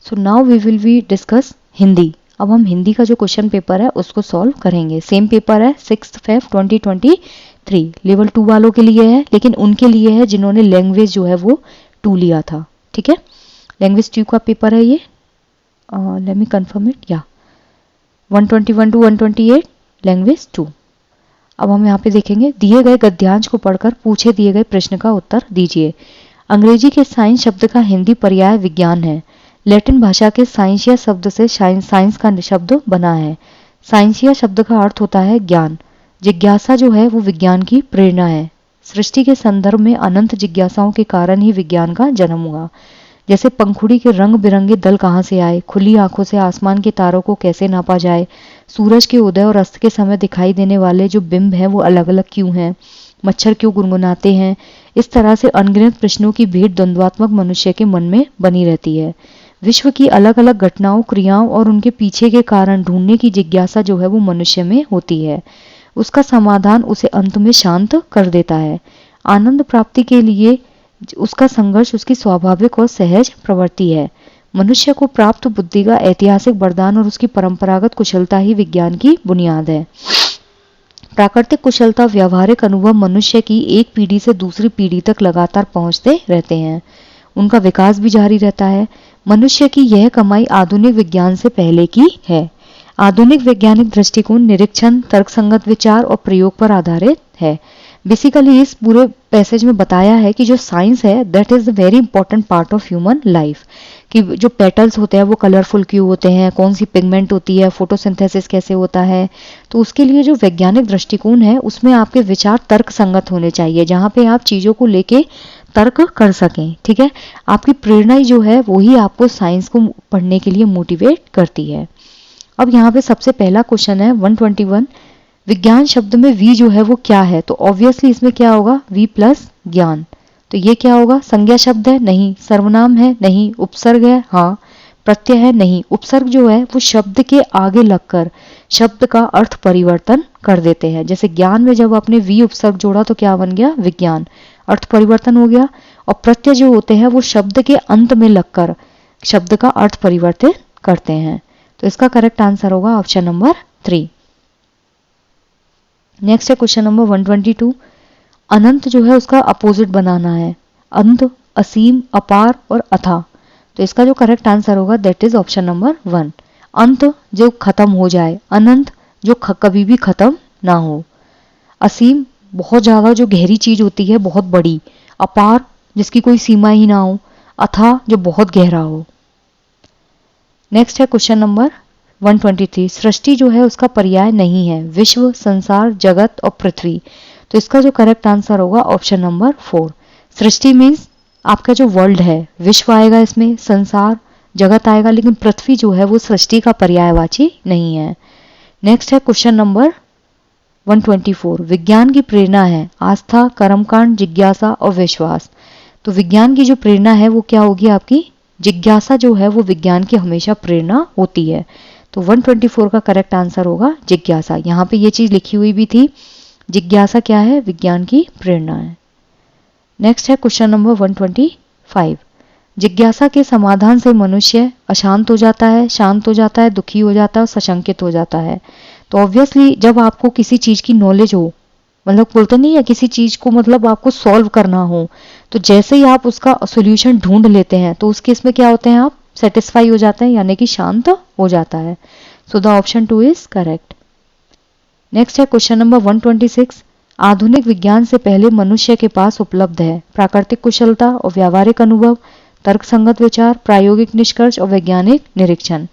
So now we will be discuss Hindi. अब हम हिंदी का जो क्वेश्चन पेपर है उसको सॉल्व करेंगे। सेम पेपर है 6 Feb 2023, लेवल 2 वालों के लिए है, लेकिन उनके लिए है जिन्होंने लैंग्वेज जो है वो 2 लिया था। ठीक है, लैंग्वेज 2 का पेपर है ये। लेट मी कंफर्म इट, या 121 to 128 लैंग्वेज 2। अब हम यहाँ पे देखेंगे, दिए गए गद्यांश को पढ़कर पूछे दिए गए प्रश्न का उत्तर दीजिए। अंग्रेजी के साइंस शब्द का हिंदी पर्याय विज्ञान है। लैटिन भाषा के साइंसिया शब्द से साइंस का शब्द बना है। साइंसिया शब्द का अर्थ होता है ज्ञान। जिज्ञासा जो है वो विज्ञान की प्रेरणा है। सृष्टि के संदर्भ में अनंत जिज्ञासाओं के कारण ही विज्ञान का जन्म हुआ। जैसे पंखुड़ी के रंग बिरंगे दल कहाँ से आए, खुली आंखों से आसमान के तारों को कैसे नापा जाए, सूरज के उदय और अस्त के समय दिखाई देने वाले जो बिंब हैं वो अलग अलग क्यों हैं, मच्छर क्यों गुनगुनाते हैं, इस तरह से अनगिनत प्रश्नों की भीड़ द्वंद्वात्मक मनुष्य के मन में बनी रहती है। विश्व की अलग अलग घटनाओं, क्रियाओं और उनके पीछे के कारण ढूंढने की जिज्ञासा जो है वो मनुष्य में होती है। उसका समाधान उसे अंत में शांत कर देता है। आनंद प्राप्ति के लिए उसका संघर्ष उसकी स्वाभाविक और सहज प्रवृत्ति है। मनुष्य को प्राप्त बुद्धि का ऐतिहासिक वरदान और उसकी परंपरागत कुशलता ही विज्ञान की बुनियाद है। प्राकृतिक कुशलता, व्यावहारिक अनुभव मनुष्य की एक पीढ़ी से दूसरी पीढ़ी तक लगातार पहुंचते रहते हैं। उनका विकास भी जारी रहता है। मनुष्य की यह कमाई आधुनिक विज्ञान से पहले की है। आधुनिक वैज्ञानिक दृष्टिकोण निरीक्षण, तर्कसंगत विचार और प्रयोग पर आधारित है। बेसिकली इस पूरे पैसेज में बताया है कि जो साइंस है that is the very important part of human life, कि जो पेटल्स होते हैं वो कलरफुल क्यों होते हैं, कौन सी पिगमेंट होती है, फोटोसिंथेसिस कैसे होता है। तो उसके लिए जो वैज्ञानिक दृष्टिकोण है उसमें आपके विचार तर्क संगत होने चाहिए, जहाँ पे आप चीज़ों को लेके तर्क कर सकें। ठीक है, आपकी प्रेरणा ही जो है वही आपको साइंस को पढ़ने के लिए मोटिवेट करती है। अब यहाँ पे सबसे पहला क्वेश्चन है 121, विज्ञान शब्द में वी जो है वो क्या है। तो ऑब्वियसली इसमें क्या होगा, वी प्लस ज्ञान। तो ये क्या होगा, संज्ञा शब्द है, नहीं। सर्वनाम है, नहीं। उपसर्ग है, हाँ। प्रत्यय है, नहीं। उपसर्ग जो है वो शब्द के आगे लगकर शब्द का अर्थ परिवर्तन कर देते हैं। जैसे ज्ञान में जब आपने वी उपसर्ग जोड़ा तो क्या बन गया, विज्ञान, अर्थ परिवर्तन हो गया। और प्रत्यय जो होते हैं वो शब्द के अंत में लगकर शब्द का अर्थ परिवर्तित करते हैं। तो इसका करेक्ट आंसर होगा ऑप्शन नंबर 3। नेक्स्ट है क्वेश्चन नंबर 122, अनंत जो है उसका अपोजिट बनाना है। अंत, असीम, अपार और अथा। तो इसका जो करेक्ट आंसर होगा दैट इज ऑप्शन नंबर 1। अंत जो खत्म हो जाए, अनंत जो कभी भी खत्म ना हो, असीम बहुत ज्यादा जो गहरी चीज होती है, बहुत बड़ी, अपार जिसकी कोई सीमा ही ना हो, अथा जो बहुत गहरा हो। नेक्स्ट है क्वेश्चन नंबर 123, सृष्टि जो है उसका पर्याय नहीं है। विश्व, संसार, जगत और पृथ्वी। तो इसका जो करेक्ट आंसर होगा ऑप्शन नंबर 4। सृष्टि मीन्स आपका जो वर्ल्ड है, विश्व आएगा इसमें, संसार, जगत आएगा, लेकिन पृथ्वी जो है वो सृष्टि का पर्यायवाची नहीं है। नेक्स्ट है क्वेश्चन नंबर 124, विज्ञान की प्रेरणा है आस्था, कर्मकांड, जिज्ञासा और विश्वास। तो विज्ञान की जो प्रेरणा है वो क्या होगी, आपकी जिज्ञासा जो है वो विज्ञान की हमेशा प्रेरणा होती है। तो 124 का करेक्ट आंसर होगा जिज्ञासा। यहाँ पे ये चीज लिखी हुई भी थी, जिज्ञासा क्या है, विज्ञान की प्रेरणा है। नेक्स्ट है क्वेश्चन नंबर 125, जिज्ञासा के समाधान से मनुष्य अशांत हो जाता है, शांत हो जाता है, दुखी हो जाता है और सशंकित हो जाता है। तो ऑब्वियसली जब आपको किसी चीज की नॉलेज हो, मतलब बोलते नहीं है किसी चीज को मतलब आपको सॉल्व करना हो, तो जैसे ही आप उसका सॉल्यूशन ढूंढ लेते हैं तो उस केस में क्या होते हैं, आप सेटिस्फाई हो जाते हैं, यानी कि शांत हो जाता है। So the option 2 is correct. Next है क्वेश्चन नंबर 126, आधुनिक विज्ञान से पहले मनुष्य के पास उपलब्ध है प्राकृतिक कुशलता और व्यावहारिक अनुभव, तर्कसंगत विचार, प्रायोगिक निष्कर्ष और वैज्ञानिक निरीक्षण।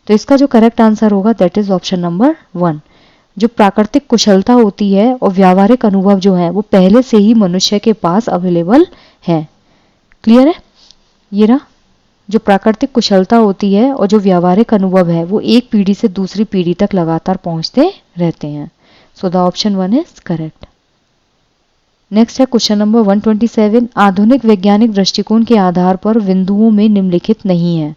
तो इसका जो करेक्ट आंसर होगा दैट इज ऑप्शन नंबर 1। जो प्राकृतिक कुशलता होती है और व्यावहारिक अनुभव जो है वो पहले से ही मनुष्य के पास अवेलेबल है। क्लियर है, ये रहा, जो प्राकृतिक कुशलता होती है और जो व्यावहारिक अनुभव है वो एक पीढ़ी से दूसरी पीढ़ी तक लगातार पहुंचते रहते हैं। So the option 1 is correct. Next है क्वेश्चन नंबर 127, आधुनिक वैज्ञानिक दृष्टिकोण के आधार पर बिंदुओं में निम्नलिखित नहीं है।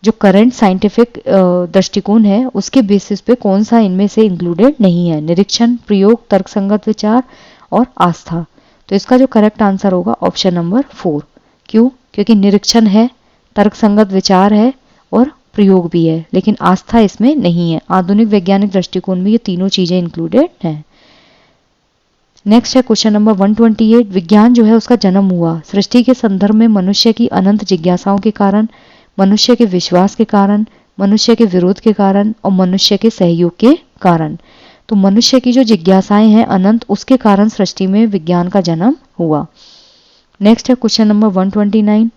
जो करंट साइंटिफिक दृष्टिकोण है उसके बेसिस पे कौन सा इनमें से इंक्लूडेड नहीं है, निरीक्षण, प्रयोग, तर्कसंगत विचार और आस्था। तो इसका जो करेक्ट आंसर होगा ऑप्शन नंबर 4। क्यों, क्योंकि निरीक्षण है, तर्कसंगत विचार है और प्रयोग भी है, लेकिन आस्था इसमें नहीं है। आधुनिक वैज्ञानिक दृष्टिकोण में ये तीनों चीजें इंक्लूडेड हैं। नेक्स्ट है क्वेश्चन नंबर 128। विज्ञान जो है उसका जन्म हुआ सृष्टि के संदर्भ में मनुष्य की अनंत जिज्ञासाओं के कारण, मनुष्य के विश्वास के कारण, मनुष्य के विरोध के कारण और मनुष्य के सहयोग के कारण। तो मनुष्य की जो जिज्ञासाएं हैं अनंत, उसके कारण सृष्टि में विज्ञान का जन्म हुआ। नेक्स्ट है क्वेश्चन नंबर 129।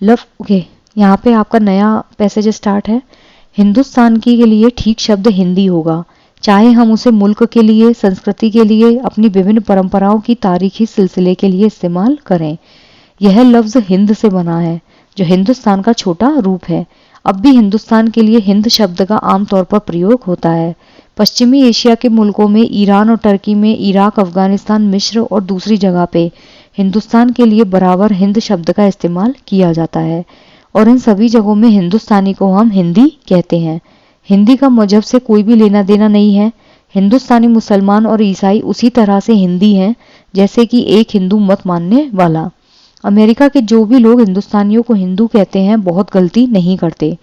लव ओके, यहाँ पे आपका नया पैसेज स्टार्ट है। हिंदुस्तान की के लिए ठीक शब्द हिंदी होगा, चाहे हम उसे मुल्क के लिए, संस्कृति के लिए, अपनी विभिन्न परंपराओं की तारीखी सिलसिले के लिए इस्तेमाल करें। यह लफ्ज हिंद से बना है, जो हिंदुस्तान का छोटा रूप है। अब भी हिंदुस्तान के लिए हिंद शब्द का आमतौर पर प्रयोग होता है। पश्चिमी एशिया के मुल्कों में, ईरान और टर्की में, इराक, अफगानिस्तान, मिस्र और दूसरी जगह पे हिंदुस्तान के लिए बराबर हिंद शब्द का इस्तेमाल किया जाता है और इन सभी जगहों में हिंदुस्तानी को हम हिंदी कहते हैं। हिंदी का मजहब से कोई भी लेना देना नहीं है। हिंदुस्तानी मुसलमान और ईसाई उसी तरह से हिंदी हैं जैसे कि एक हिंदू मत मानने वाला। अमेरिका के जो भी लोग हिंदुस्तानियों को हिंदू कहते हैं बहुत गलती नहीं करते।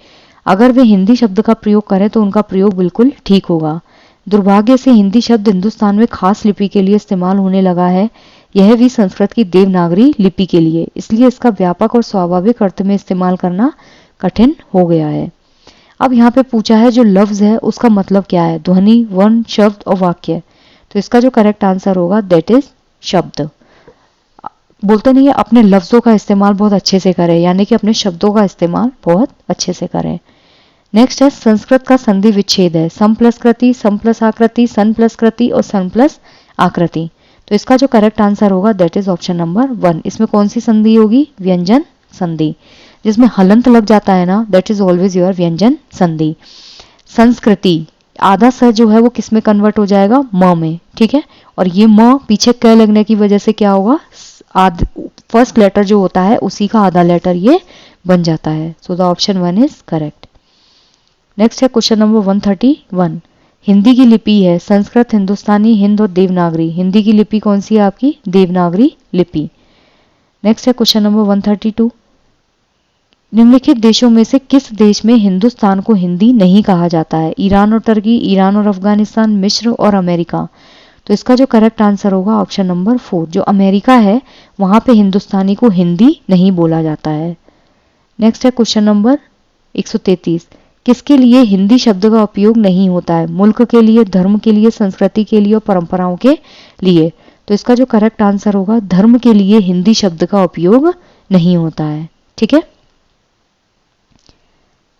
अगर वे हिंदी शब्द का प्रयोग करें तो उनका प्रयोग बिल्कुल ठीक होगा। दुर्भाग्य से हिंदी शब्द हिंदुस्तान में खास लिपि के लिए इस्तेमाल होने लगा है, यह भी संस्कृत की देवनागरी लिपि के लिए। इसलिए इसका व्यापक और स्वाभाविक अर्थ में इस्तेमाल करना कठिन हो गया है। अब यहाँ पे पूछा है जो लफ्ज है उसका मतलब क्या है, ध्वनि, वर्ण, शब्द और वाक्य। तो इसका जो करेक्ट आंसर होगा दैट इज शब्द। बोलते नहीं है अपने लफ्जों का इस्तेमाल बहुत अच्छे से करें, यानी कि अपने शब्दों का इस्तेमाल बहुत अच्छे से करें। नेक्स्ट है संस्कृत का संधि विच्छेद है, सम प्लस कृति, सम प्लस आकृति, सन प्लस कृति और सन प्लस आकृति। तो इसका जो करेक्ट आंसर होगा दैट इज ऑप्शन नंबर 1। इसमें कौन सी संधि होगी, व्यंजन संधि। जिसमें हलंत लग जाता है ना दैट इज ऑलवेज योर व्यंजन संधि। संस्कृति आधा स जो है वो किस में कन्वर्ट हो जाएगा, म में, ठीक है। और ये म पीछे क लगने की वजह से क्या होगा, फर्स्ट लेटर जो होता है उसी का आधा लेटर ये बन जाता है। So the option 1 is correct. Next है क्वेश्चन नंबर 131। हिंदी की लिपि है संस्कृत, हिंदुस्तानी, हिंद और देवनागरी। हिंदी की लिपि कौन सी है आपकी, देवनागरी लिपि। नेक्स्ट है क्वेश्चन नंबर 132। निम्नलिखित देशों में से किस देश में हिंदुस्तान को हिंदी नहीं कहा जाता है, ईरान और टर्की, ईरान और अफगानिस्तान, मिस्र और अमेरिका। तो इसका जो करेक्ट आंसर होगा ऑप्शन नंबर 4, जो अमेरिका है वहां पे हिंदुस्तानी को हिंदी नहीं बोला जाता है। नेक्स्ट है क्वेश्चन नंबर 133। किसके लिए हिंदी शब्द का उपयोग नहीं होता है, मुल्क के लिए, धर्म के लिए, संस्कृति के लिए और परंपराओं के लिए। तो इसका जो करेक्ट आंसर होगा धर्म के लिए हिंदी शब्द का उपयोग नहीं होता है, ठीक है।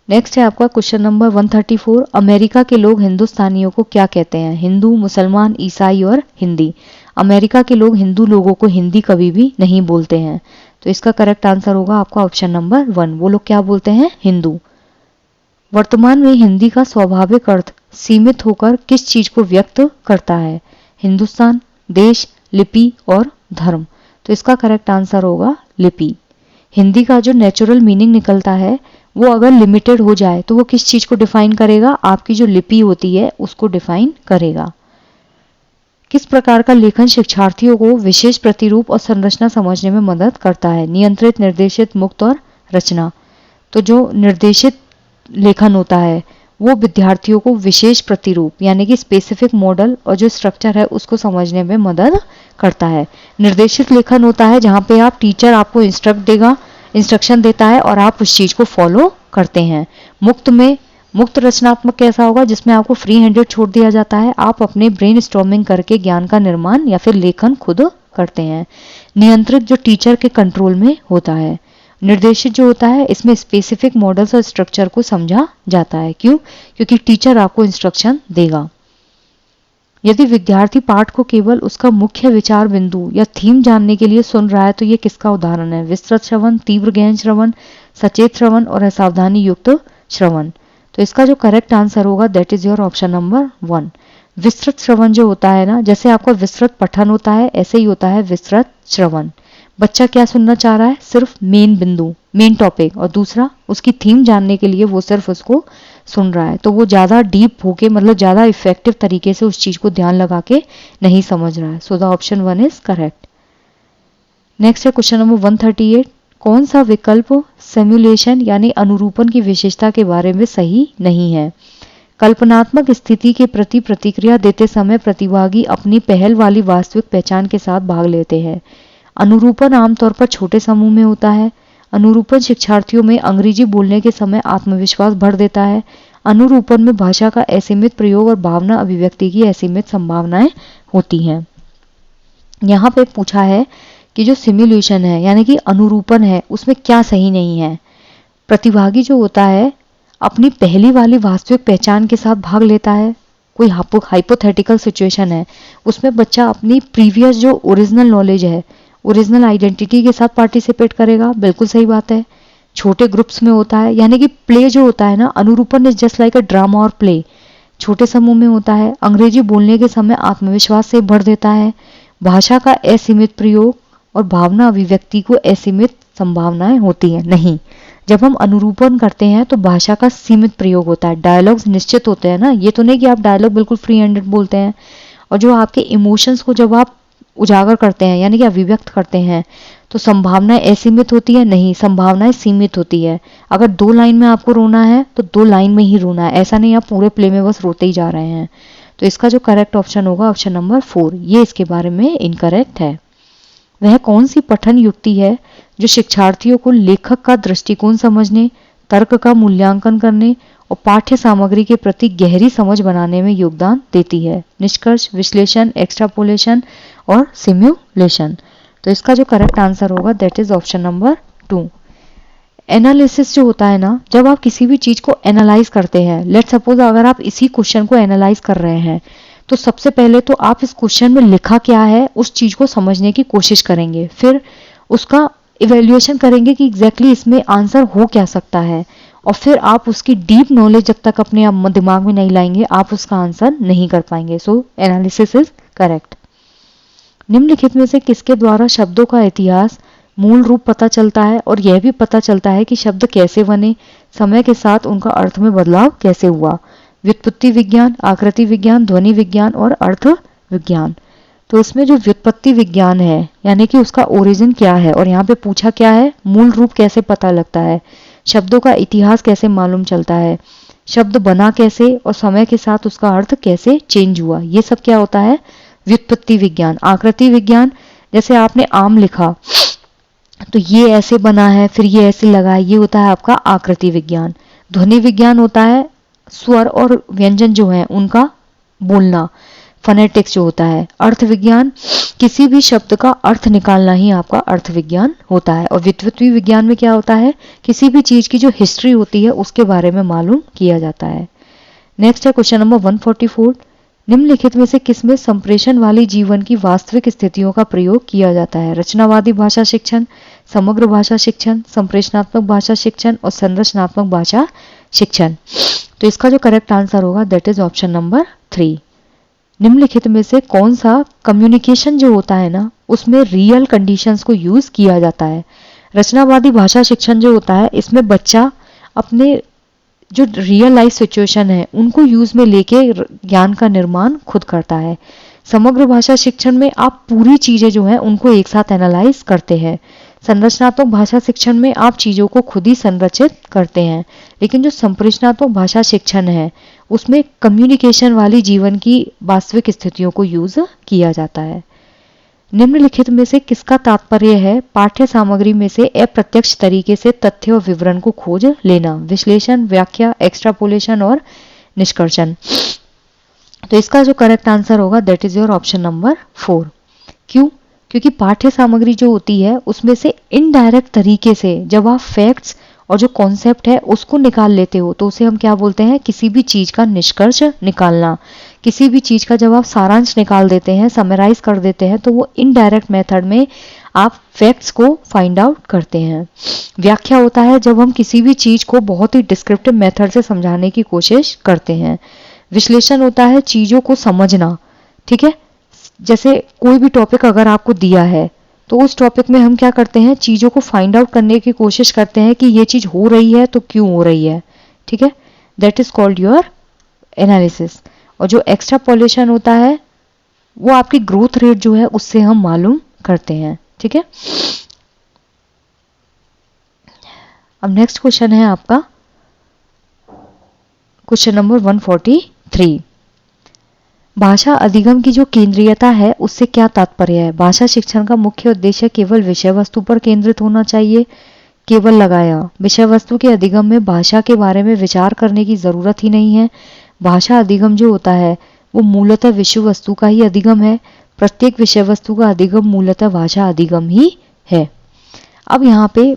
नेक्स्ट है आपका क्वेश्चन नंबर 134। अमेरिका के लोग हिंदुस्तानियों को क्या कहते हैं, हिंदू, मुसलमान, ईसाई और हिंदी। अमेरिका के लोग हिंदू लोगों को हिंदी कभी भी नहीं बोलते हैं। तो इसका करेक्ट आंसर होगा आपका ऑप्शन नंबर 1, वो लोग क्या बोलते हैं, हिंदू। वर्तमान में हिंदी का स्वाभाविक अर्थ सीमित होकर किस चीज को व्यक्त करता है, हिंदुस्तान, देश, लिपि और धर्म। तो इसका करेक्ट आंसर होगा लिपि। हिंदी का जो नेचुरल मीनिंग निकलता है वो अगर लिमिटेड हो जाए तो वो किस चीज को डिफाइन करेगा, आपकी जो लिपि होती है उसको डिफाइन करेगा। किस प्रकार का लेखन शिक्षार्थियों को विशेष प्रतिरूप और संरचना समझने में मदद करता है, नियंत्रित, निर्देशित, मुक्त और रचना। तो जो निर्देशित लेखन होता है वो विद्यार्थियों को विशेष प्रतिरूप यानी कि स्पेसिफिक मॉडल और जो स्ट्रक्चर है उसको समझने में मदद करता है। निर्देशित लेखन होता है जहाँ पे आप टीचर आपको इंस्ट्रक्शन देता है और आप उस चीज को फॉलो करते हैं। मुक्त रचनात्मक कैसा होगा, जिसमें आपको फ्री हैंडेड छोड़ दिया जाता है, आप अपने ब्रेन स्टॉर्मिंग करके ज्ञान का निर्माण या फिर लेखन खुद करते हैं। नियंत्रित जो टीचर के कंट्रोल में होता है। निर्देशित जो होता है इसमें स्पेसिफिक मॉडल्स और स्ट्रक्चर को समझा जाता है। क्यों, क्योंकि टीचर आपको इंस्ट्रक्शन देगा। यदि विद्यार्थी पाठ को केवल उसका मुख्य विचार बिंदु या थीम जानने के लिए सुन रहा है तो ये किसका उदाहरण है, विस्तृत श्रवण, तीव्र गहन श्रवण, सचेत श्रवण और असावधानी युक्त श्रवण। तो इसका जो करेक्ट आंसर होगा that is your option number 1। विस्तृत श्रवण जो होता है ना, जैसे आपका विस्तृत पठन होता है ऐसे ही होता है विस्तृत श्रवण। बच्चा क्या सुनना चाह रहा है, सिर्फ मेन बिंदु, मेन टॉपिक, और दूसरा उसकी थीम जानने के लिए वो सिर्फ उसको सुन रहा है। तो वो ज़्यादा डीप होके मतलब ज़्यादा इफेक्टिव तरीके से उस चीज़ को ध्यान लगा के नहीं समझ रहा है। So the option 1 is correct. Next है क्वेश्चन नंबर 138। कौन सा विकल्प सिमुलेशन यानी अनुरूपण की विशेषता के बारे में सही नहीं है? कल्पनात्मक स्थिति के प्रति प्रतिक्रिया देते समय प्रतिभागी अपनी पहल वाली वास्तविक पहचान के साथ भाग लेते हैं। अनुरूपण आमतौर पर छोटे समूह में होता है। अनुरूपण शिक्षार्थियों में अंग्रेजी बोलने के समय आत्मविश्वास भर देता है। अनुरूपण में भाषा का असीमित प्रयोग और भावना अभिव्यक्ति की असीमित संभावनाएं होती हैं। यहाँ पे पूछा है कि जो सिमुलेशन है यानी कि अनुरूपण है उसमें क्या सही नहीं है? प्रतिभागी जो होता है अपनी पहली वाली वास्तविक पहचान के साथ भाग लेता है। कोई हाइपोथेटिकल सिचुएशन है उसमें बच्चा अपनी प्रीवियस जो ओरिजिनल नॉलेज है, ओरिजिनल आइडेंटिटी के साथ पार्टिसिपेट करेगा, बिल्कुल सही बात है। छोटे ग्रुप्स में होता है यानी कि प्ले जो होता है ना, अनुरूपण is just like a drama और प्ले, छोटे समूह में होता है। अंग्रेजी बोलने के समय आत्मविश्वास से भर देता है। भाषा का असीमित प्रयोग और भावना अभिव्यक्ति को असीमित संभावनाएं होती हैं। नहीं, जब हम अनुरूपण करते हैं तो भाषा का सीमित प्रयोग होता है, डायलॉग्स निश्चित होते हैं ना, ये तो नहीं कि आप डायलॉग बिल्कुल फ्री हैंडेड बोलते हैं। और जो आपके इमोशंस को जब आप उजागर करते हैं यानी कि अभिव्यक्त करते हैं तो संभावनाएं असीमित होती है, नहीं, संभावनाएं सीमित होती है। अगर 2 लाइन में आपको रोना है तो 2 लाइन में ही रोना है, ऐसा नहीं आप पूरे प्ले में बस रोते ही जा रहे हैं। तो इसका जो करेक्ट ऑप्शन होगा ऑप्शन नंबर 4, ये इसके बारे में इनकरेक्ट है। वह कौन सी पठन युक्ति है जो शिक्षार्थियों को लेखक का दृष्टिकोण समझने, तर्क का मूल्यांकन करने और पाठ्य सामग्री के प्रति गहरी समझ बनाने में योगदान देती है? निष्कर्ष, विश्लेषण, एक्सट्रापोलेशन और सिम्युलेशन। तो इसका जो करेक्ट आंसर होगा that is option number 2। Analysis जो होता है ना, जब आप किसी भी चीज को एनालाइज करते हैं, लेट सपोज अगर आप इसी क्वेश्चन को एनालाइज कर रहे हैं तो सबसे पहले तो आप इस क्वेश्चन में लिखा क्या है उस चीज को समझने की कोशिश करेंगे, फिर उसका इवेल्युएशन करेंगे कि एग्जैक्टली इसमें आंसर हो क्या सकता है, और फिर आप उसकी डीप नॉलेज जब तक अपने दिमाग में नहीं लाएंगे आप उसका आंसर नहीं कर पाएंगे। सो एनालिसिस इज करेक्ट। निम्नलिखित में से किसके द्वारा शब्दों का इतिहास, मूल रूप पता चलता है और यह भी पता चलता है कि शब्द कैसे बने, समय के साथ उनका अर्थ में बदलाव कैसे हुआ? व्युत्पत्ति विज्ञान, आकृति विज्ञान, ध्वनि विज्ञान और अर्थ विज्ञान। तो इसमें जो व्युत्पत्ति विज्ञान है यानी कि उसका ओरिजिन क्या है, और यहाँ पे पूछा क्या है, मूल रूप कैसे पता लगता है, शब्दों का इतिहास कैसे मालूम चलता है, शब्द बना कैसे और समय के साथ उसका अर्थ कैसे चेंज हुआ, ये सब क्या होता है, व्युत्पत्ति विज्ञान। आकृति विज्ञान, जैसे आपने आम लिखा तो ये ऐसे बना है फिर ये ऐसे लगा है, ये होता है आपका आकृति विज्ञान। ध्वनि विज्ञान होता है स्वर और व्यंजन जो है उनका बोलना, फोनेटिक्स जो होता है। अर्थ विज्ञान, किसी भी शब्द का अर्थ निकालना ही आपका अर्थ विज्ञान होता है। और व्युत्पत्ति विज्ञान में क्या होता है, किसी भी चीज की जो हिस्ट्री होती है उसके बारे में मालूम किया जाता है। नेक्स्ट है क्वेश्चन नंबर 144। निम्नलिखित में से किसमें संप्रेषण वाली जीवन की वास्तविक स्थितियों का प्रयोग किया जाता है? रचनावादी भाषा शिक्षण, समग्र भाषा शिक्षण, संप्रेषणात्मक भाषा शिक्षण और संरचनात्मक भाषा शिक्षण। तो इसका जो करेक्ट आंसर होगा दैट इज ऑप्शन नंबर 3। निम्नलिखित में से कौन सा कम्युनिकेशन जो होता है ना उसमें रियल कंडीशंस को यूज किया जाता है? रचनावादी भाषा शिक्षण जो होता है इसमें बच्चा अपने जो रियल लाइफ सिचुएशन है उनको यूज में लेके ज्ञान का निर्माण खुद करता है। समग्र भाषा शिक्षण में आप पूरी चीजें जो है उनको एक साथ एनालाइज करते हैं। संरचनात्मक भाषा शिक्षण में आप चीजों को खुद ही संरचित करते हैं। लेकिन जो संप्रेषणात्मक भाषा शिक्षण है उसमें कम्युनिकेशन वाली जीवन की वास्तविक स्थितियों को यूज किया जाता है। निम्नलिखित में से किसका तात्पर्य है पाठ्य सामग्री में से अप्रत्यक्ष तरीके से तथ्य और विवरण को खोज लेना? विश्लेषण, व्याख्या, एक्सट्रापोलेशन और निष्कर्षण। तो इसका जो करेक्ट आंसर होगा that is your option number 4। क्यों? क्योंकि पाठ्य सामग्री जो होती है उसमें से इनडायरेक्ट तरीके से जब आप फैक्ट्स और जो कॉन्सेप्ट है उसको निकाल लेते हो तो उसे हम क्या बोलते हैं, किसी भी चीज का निष्कर्ष निकालना। किसी भी चीज का जब आप सारांश निकाल देते हैं, समराइज कर देते हैं, तो वो इनडायरेक्ट मेथड में आप फैक्ट्स को फाइंड आउट करते हैं। व्याख्या होता है जब हम किसी भी चीज को बहुत ही डिस्क्रिप्टिव मेथड से समझाने की कोशिश करते हैं। विश्लेषण होता है चीजों को समझना, ठीक है। जैसे कोई भी टॉपिक अगर आपको दिया है तो उस टॉपिक में हम क्या करते हैं, चीजों को फाइंड आउट करने की कोशिश करते हैं कि ये चीज हो रही है तो क्यों हो रही है, ठीक है। That is called your analysis. और जो एक्सट्रापोलेशन होता है वो आपकी ग्रोथ रेट जो है उससे हम मालूम करते हैं, ठीक है। अब नेक्स्ट क्वेश्चन है आपका क्वेश्चन नंबर 143। भाषा अधिगम की जो केंद्रीयता है उससे क्या तात्पर्य है? भाषा शिक्षण का मुख्य उद्देश्य केवल विषय वस्तु पर केंद्रित होना चाहिए। केवल लगाया, विषय वस्तु के अधिगम में भाषा के बारे में विचार करने की जरूरत ही नहीं है। भाषा अधिगम जो होता है वो मूलतः विषय वस्तु का ही अधिगम है। प्रत्येक विषय वस्तु का अधिगम मूलतः भाषा अधिगम ही है। अब यहाँ पे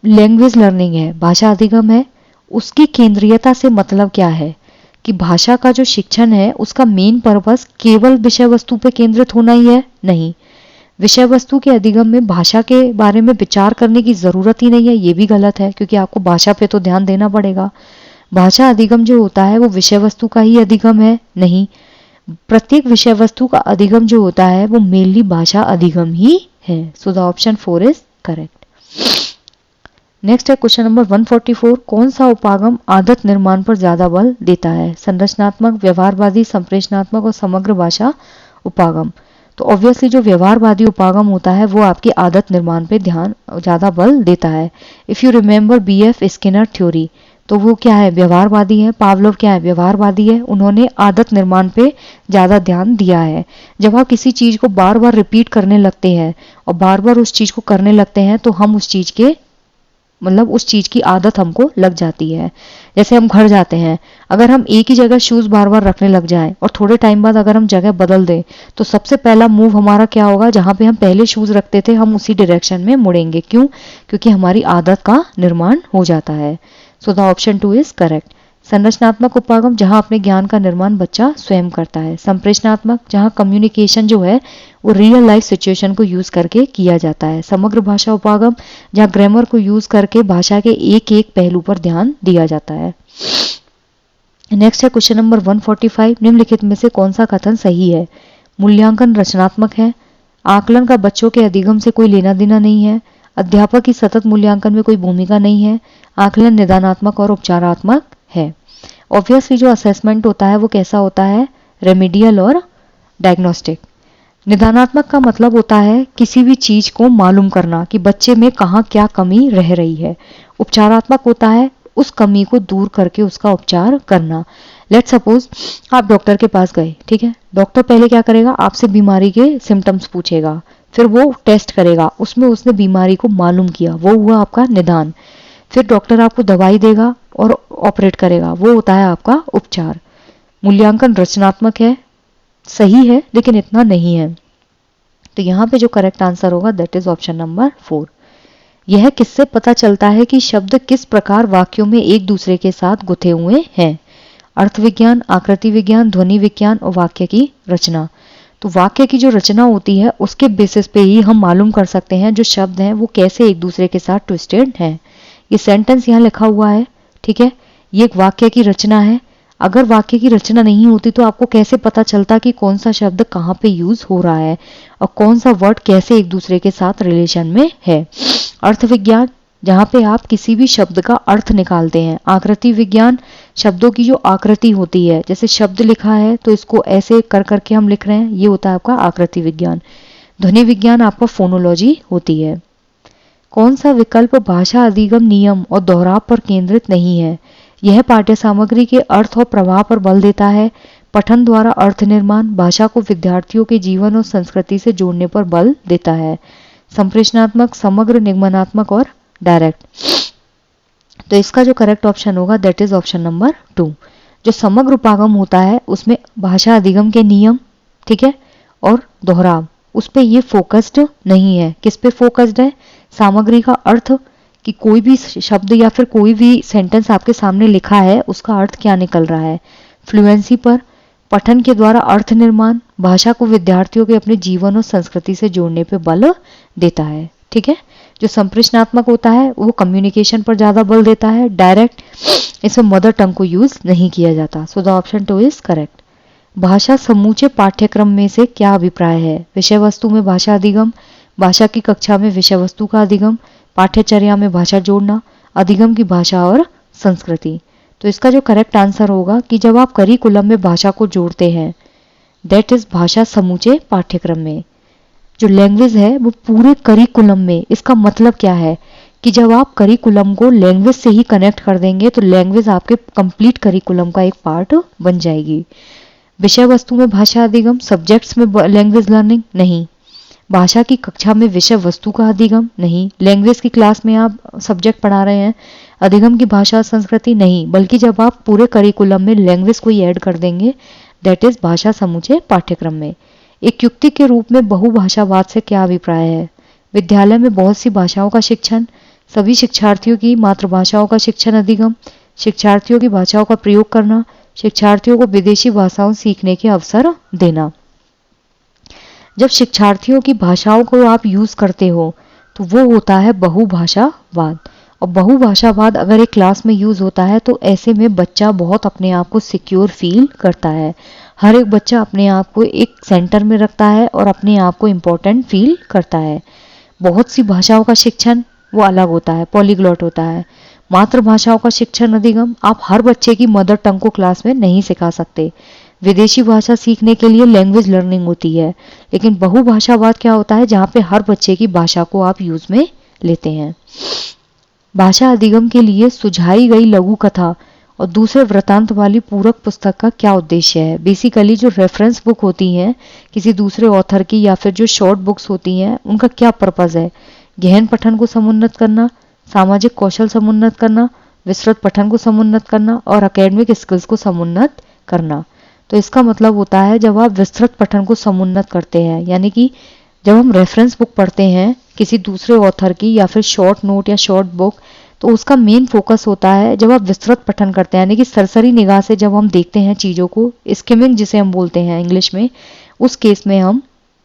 लैंग्वेज लर्निंग है, भाषा अधिगम है, उसकी केंद्रीयता से मतलब क्या है कि भाषा का जो शिक्षण है उसका मेन पर्पस केवल विषय वस्तु पे केंद्रित होना ही है? नहीं, विषय वस्तु के अधिगम में भाषा के बारे में विचार करने की जरूरत ही नहीं है, ये भी गलत है क्योंकि आपको भाषा पे तो ध्यान देना पड़ेगा। भाषा अधिगम जो होता है वो विषय वस्तु का ही अधिगम है? नहीं, प्रत्येक विषय वस्तु का अधिगम जो होता है वो मेनली भाषा अधिगम ही है। So the option 4 is correct. Next है क्वेश्चन नंबर 144। कौन सा उपागम आदत निर्माण पर ज्यादा बल देता है? संरचनात्मक, व्यवहारवादी, संप्रेषणात्मक और समग्र भाषा उपागम। तो ऑब्वियसली जो व्यवहारवादी उपागम होता है वो आपकी आदत निर्माण पे ध्यान ज्यादा बल देता है। If you remember BF Skinner theory, तो वो क्या है? व्यवहारवादी है। पावलोव क्या है? व्यवहारवादी है। उन्होंने आदत निर्माण पे ज्यादा ध्यान दिया है। जब आप किसी चीज को बार बार रिपीट करने लगते हैं और बार बार उस चीज को करने लगते हैं तो हम उस चीज के उस चीज की आदत हमको लग जाती है। जैसे हम घर जाते हैं, अगर हम एक ही जगह शूज बार बार रखने लग जाएं और थोड़े टाइम बाद अगर हम जगह बदल दें तो सबसे पहला मूव हमारा क्या होगा? जहां पे हम पहले शूज रखते थे हम उसी डायरेक्शन में मुड़ेंगे। क्यों? क्योंकि हमारी आदत का निर्माण हो जाता है। So the option 2 is correct. संरचनात्मक उपागम, जहां अपने ज्ञान का निर्माण बच्चा स्वयं करता है। संप्रेषणात्मक, जहां कम्युनिकेशन जो है वो रियल लाइफ सिचुएशन को यूज करके किया जाता है। समग्र भाषा उपागम, जहां ग्रामर को यूज करके भाषा के एक एक पहलू पर ध्यान दिया जाता है। नेक्स्ट है क्वेश्चन नंबर 145। निम्नलिखित में से कौन सा कथन सही है? मूल्यांकन रचनात्मक है। आकलन का बच्चों के अधिगम से कोई लेना देना नहीं है। अध्यापक की सतत मूल्यांकन में कोई भूमिका नहीं है। आकलन निदानात्मक और उपचारात्मक है। ऑब्वियसली जो असेसमेंट होता है वो कैसा होता है? रेमेडियल और डायग्नोस्टिक। निदानात्मक का मतलब होता है किसी भी चीज को मालूम करना कि बच्चे में कहाँ क्या कमी रह रही है। उपचारात्मक होता है उस कमी को दूर करके उसका उपचार करना। लेट सपोज आप डॉक्टर के पास गए, ठीक है, डॉक्टर पहले क्या करेगा? आपसे बीमारी के सिम्टम्स पूछेगा, फिर वो टेस्ट करेगा, उसमें उसने बीमारी को मालूम किया, वो हुआ आपका निदान। फिर डॉक्टर आपको दवाई देगा और ऑपरेट करेगा, वो होता है आपका उपचार। मूल्यांकन रचनात्मक है, सही है लेकिन इतना नहीं है। तो यहाँ पे जो करेक्ट आंसर होगा दैट इज ऑप्शन नंबर 4। यह किससे पता चलता है कि शब्द किस प्रकार वाक्यों में एक दूसरे के साथ गुथे हुए हैं? अर्थ विज्ञान, आकृति विज्ञान, ध्वनि विज्ञान और वाक्य की रचना। तो वाक्य की जो रचना होती है उसके बेसिस पे ही हम मालूम कर सकते हैं जो शब्द हैं वो कैसे एक दूसरे के साथ ट्विस्टेड हैं। ये सेंटेंस यहाँ लिखा हुआ है, ठीक है, ये एक वाक्य की रचना है। अगर वाक्य की रचना नहीं होती तो आपको कैसे पता चलता कि कौन सा शब्द कहाँ पे यूज हो रहा है और कौन सा वर्ड कैसे एक दूसरे के साथ रिलेशन में है। अर्थ विज्ञान, जहाँ पे आप किसी भी शब्द का अर्थ निकालते हैं। आकृति विज्ञान, शब्दों की जो आकृति होती है, जैसे शब्द लिखा है तो इसको ऐसे कर करके हम लिख रहे हैं, ये होता है आपका आकृति विज्ञान। ध्वनि विज्ञान आपका फोनोलॉजी होती है। कौन सा विकल्प भाषा अधिगम नियम और दोहराव पर केंद्रित नहीं है? यह पाठ्य सामग्री के अर्थ और प्रवाह पर बल देता है। पठन द्वारा अर्थ निर्माण, भाषा को विद्यार्थियों के जीवन और संस्कृति से जोड़ने पर बल देता है। संप्रेषणात्मक, समग्र, निगमनात्मक और डायरेक्ट। तो इसका जो करेक्ट ऑप्शन होगा दैट इज ऑप्शन नंबर 2। जो समग्र उपागम होता है उसमें भाषा अधिगम के नियम, ठीक है, और दोहराव, उस पे ये फोकस्ड नहीं है। किस पे फोकस्ड है? सामग्री का अर्थ, कि कोई भी शब्द या फिर कोई भी सेंटेंस आपके सामने लिखा है उसका अर्थ क्या निकल रहा है। फ्लुएंसी पर, पठन के द्वारा अर्थ निर्माण, भाषा को विद्यार्थियों के अपने जीवन और संस्कृति से जोड़ने पे बल देता है, ठीक है। जो संप्रेषणात्मक होता है वो कम्युनिकेशन पर ज्यादा बल देता है। डायरेक्ट, इसमें मदर टंग को यूज नहीं किया जाता। So the option 2 is correct. भाषा समूचे पाठ्यक्रम में से क्या अभिप्राय है? विषय वस्तु में भाषा अधिगम, भाषा की कक्षा में विषय वस्तु का अधिगम, पाठ्यचर्या में भाषा जोड़ना, अधिगम की भाषा और संस्कृति। तो इसका जो करेक्ट आंसर होगा कि जब आप करिकुलम में भाषा को जोड़ते हैं दैट इज भाषा समूचे पाठ्यक्रम में। जो लैंग्वेज है वो पूरे करिकुलम में, इसका मतलब क्या है कि जब आप करिकुलम को लैंग्वेज से ही कनेक्ट कर देंगे तो लैंग्वेज आपके कंप्लीट करिकुलम का एक पार्ट बन जाएगी। विषय वस्तु में भाषा अधिगम, सब्जेक्ट्स में लैंग्वेज लर्निंग नहीं, भाषा की कक्षा में विषय वस्तु का अधिगम नहीं, लैंग्वेज की क्लास में आप सब्जेक्ट पढ़ा रहे हैं, अधिगम की भाषा संस्कृति नहीं, बल्कि जब आप पूरे करिकुलम में लैंग्वेज को ही ऐड कर देंगे, दैट इज भाषा समूचे पाठ्यक्रम में। एक युक्ति के रूप में बहुभाषावाद से क्या अभिप्राय है? विद्यालय में बहुत सी भाषाओं का शिक्षण, सभी शिक्षार्थियों की मातृभाषाओं का शिक्षण अधिगम, शिक्षार्थियों की भाषाओं का प्रयोग करना, शिक्षार्थियों को विदेशी भाषाओं सीखने के अवसर देना। जब शिक्षार्थियों की भाषाओं को आप यूज करते हो तो वो होता है बहुभाषावाद। और बहुभाषावाद अगर एक क्लास में यूज होता है तो ऐसे में बच्चा बहुत अपने आप को सिक्योर फील करता है। हर एक बच्चा अपने आप को एक सेंटर में रखता है और अपने आप को इम्पोर्टेंट फील करता है। बहुत सी भाषाओं का शिक्षण वो अलग होता है, पॉलीग्लॉट होता है। मातृभाषाओं का शिक्षण अधिगम, आप हर बच्चे की मदर टंग को क्लास में नहीं सिखा सकते। विदेशी भाषा सीखने के लिए लैंग्वेज लर्निंग होती है, लेकिन बहुभाषावाद क्या होता है जहाँ पे हर बच्चे की भाषा को आप यूज में लेते हैं। भाषा अधिगम के लिए सुझाई गई लघु कथा और दूसरे वृतांत वाली पूरक पुस्तक का क्या उद्देश्य है? बेसिकली जो रेफरेंस बुक होती हैं किसी दूसरे ऑथर की या फिर जो शॉर्ट बुक्स होती हैं उनका क्या पर्पज है? गहन पठन को समुन्नत करना, सामाजिक कौशल समुन्नत करना, विस्तृत पठन को समुन्नत करना और एकेडमिक स्किल्स को समुन्नत करना। तो इसका मतलब होता है जब आप विस्तृत पठन को समुन्नत करते हैं, यानी कि जब हम रेफरेंस बुक पढ़ते हैं किसी दूसरे ऑथर की या फिर शॉर्ट नोट या शॉर्ट बुक, तो उसका मेन फोकस होता है जब आप विस्तृत पठन करते हैं, यानी कि सरसरी निगाह से जब हम देखते हैं चीज़ों को, स्किमिंग जिसे हम बोलते हैं इंग्लिश में, उस केस में हम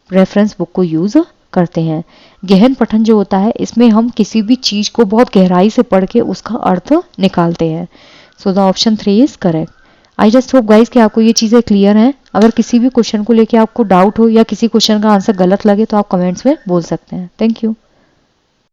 रेफरेंस बुक को यूज़ करते हैं। गहन पठन जो होता है इसमें हम किसी भी चीज़ को बहुत गहराई से पढ़ के उसका अर्थ निकालते हैं। So the option 3 is correct. I just hope guys कि आपको ये चीज़ें क्लियर हैं। अगर किसी भी क्वेश्चन को लेके आपको डाउट हो या किसी क्वेश्चन का आंसर गलत लगे तो आप कमेंट्स में बोल सकते हैं। Thank you.